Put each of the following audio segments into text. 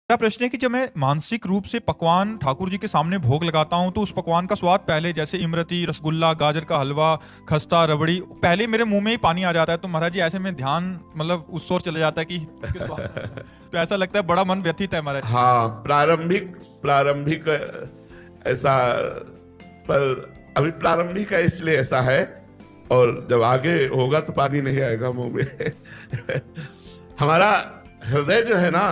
मेरा प्रश्न है कि जब मैं मानसिक रूप से पकवान ठाकुर जी के सामने भोग लगाता हूँ तो उस पकवान का स्वाद पहले जैसे इमरती, रसगुल्ला, गाजर का हलवा, खस्ता, रबड़ी पहले मेरे मुंह में ही पानी आ जाता है। तो महाराज जी ऐसे में ध्यान मतलब उस ओर चला जाता है कि उसके स्वाद तो ऐसा लगता है बड़ा मन व्यथित है महाराज। हाँ, प्रारंभिक प्रारंभिक ऐसा, पर अभी प्रारंभिक है इसलिए ऐसा है, और जब आगे होगा तो पानी नहीं आएगा मुंह में। हमारा हृदय जो है ना,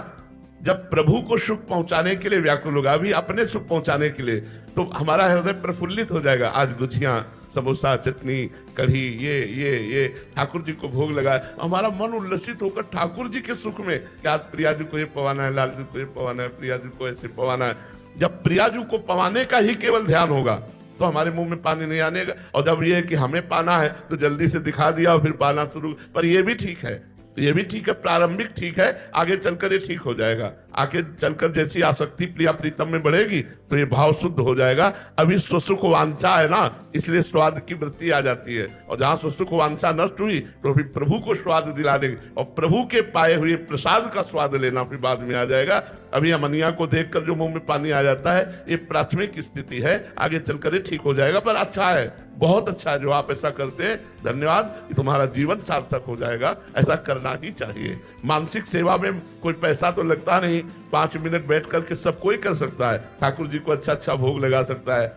जब प्रभु को सुख पहुंचाने के लिए व्याकुल होगा, अभी अपने सुख पहुंचाने के लिए, तो हमारा हृदय प्रफुल्लित हो जाएगा। आज गुझिया, समोसा, चटनी, कढ़ी, ये ठाकुर जी को भोग लगाए, हमारा मन उल्लसित होकर ठाकुर जी के सुख में, क्या प्रिया जी को ये पवाना है, लाल जी को ये पवाना है, प्रिया जी को ऐसे पवाना है। जब प्रिया जी को पवाने का ही केवल ध्यान होगा तो हमारे मुंह में पानी नहीं आने का। और जब ये है कि हमें पाना है तो जल्दी से दिखा दिया और फिर पाना शुरू। पर ये भी ठीक है, ये भी ठीक है, प्रारंभिक ठीक है, आगे चलकर ये ठीक हो जाएगा। आगे चलकर जैसी आसक्ति प्रिया प्रीतम में बढ़ेगी तो ये भाव शुद्ध हो जाएगा। अभी स्वसुख वांछा है ना, इसलिए स्वाद की वृत्ति आ जाती है, और जहां स्वसुख वांछा नष्ट हुई तो फिर प्रभु को स्वाद दिला देंगे, और प्रभु के पाए हुए प्रसाद का स्वाद लेना फिर बाद में आ जाएगा। अभी अमनिया को देखकर जो मुंह में पानी आ जाता है, ये प्राथमिक स्थिति है, आगे चलकर ये ठीक हो जाएगा। पर अच्छा है, बहुत अच्छा है जो आप ऐसा करते हैं, धन्यवाद, तुम्हारा जीवन सार्थक हो जाएगा। ऐसा करना ही चाहिए। मानसिक सेवा में कोई पैसा तो लगता नहीं, 5 मिनट बैठ करके सब कोई कर सकता है, ठाकुर जी को अच्छा अच्छा भोग लगा सकता है।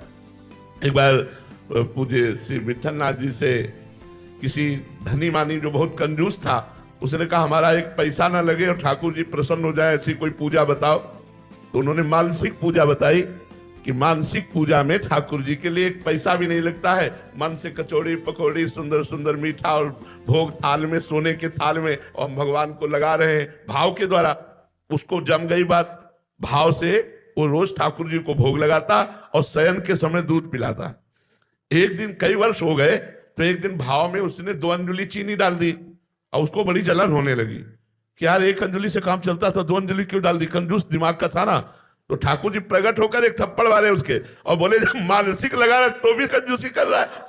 एक बार पूज्य श्री विठल नाथ जी से किसी धनी मानी जो बहुत कंजूस था, उसने कहा हमारा एक पैसा ना लगे और ठाकुर जी प्रसन्न हो जाए, ऐसी कोई पूजा बताओ। तो उन्होंने मानसिक पूजा बताई कि मानसिक पूजा में ठाकुर जी के लिए एक पैसा भी नहीं लगता है। मन से कचौड़ी पकौड़ी, सुंदर सुंदर मीठा और भोग थाल में, सोने के थाल में, और भगवान को लगा रहे हैं भाव के द्वारा। उसको जम गई बात, भाव से वो रोज ठाकुर जी को भोग लगाता और शयन के समय दूध पिलाता। एक दिन, कई वर्ष हो गए, तो एक दिन भाव में उसने 2 अंजुली चीनी डाल दी और उसको बड़ी जलन होने लगी कि यार 1 अंजुली से काम चलता था, 2 अंजुली क्यों डाल दी? कंजूस दिमाग का था ना। तो ठाकुर जी प्रकट होकर एक थप्पड़ मारे उसके और बोले जब मानसिक लगा रहा तो भी कंजूसी कर रहा है।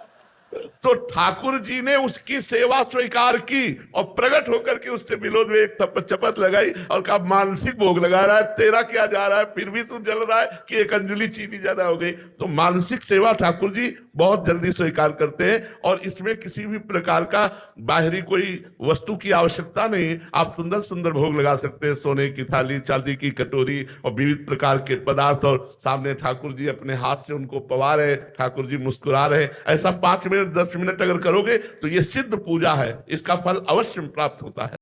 तो ठाकुर जी ने उसकी सेवा स्वीकार की और प्रकट होकर के उससे विरोध में एक चपत लगाई और कहा मानसिक भोग लगा रहा है, तेरा क्या जा रहा है, फिर भी तू जल रहा है कि 1 अंजुली चीनी ज्यादा हो गई। तो मानसिक सेवा ठाकुर जी बहुत जल्दी स्वीकार करते हैं, और इसमें किसी भी प्रकार का बाहरी कोई वस्तु की आवश्यकता नहीं। आप सुंदर सुंदर भोग लगा सकते हैं, सोने की थाली, चांदी की कटोरी और विविध प्रकार के पदार्थ, और सामने ठाकुर जी अपने हाथ से उनको पवा रहे, ठाकुर जी मुस्कुरा रहे। ऐसा 5 मिनट 10 मिनट अगर करोगे तो ये सिद्ध पूजा है, इसका फल अवश्य प्राप्त होता है।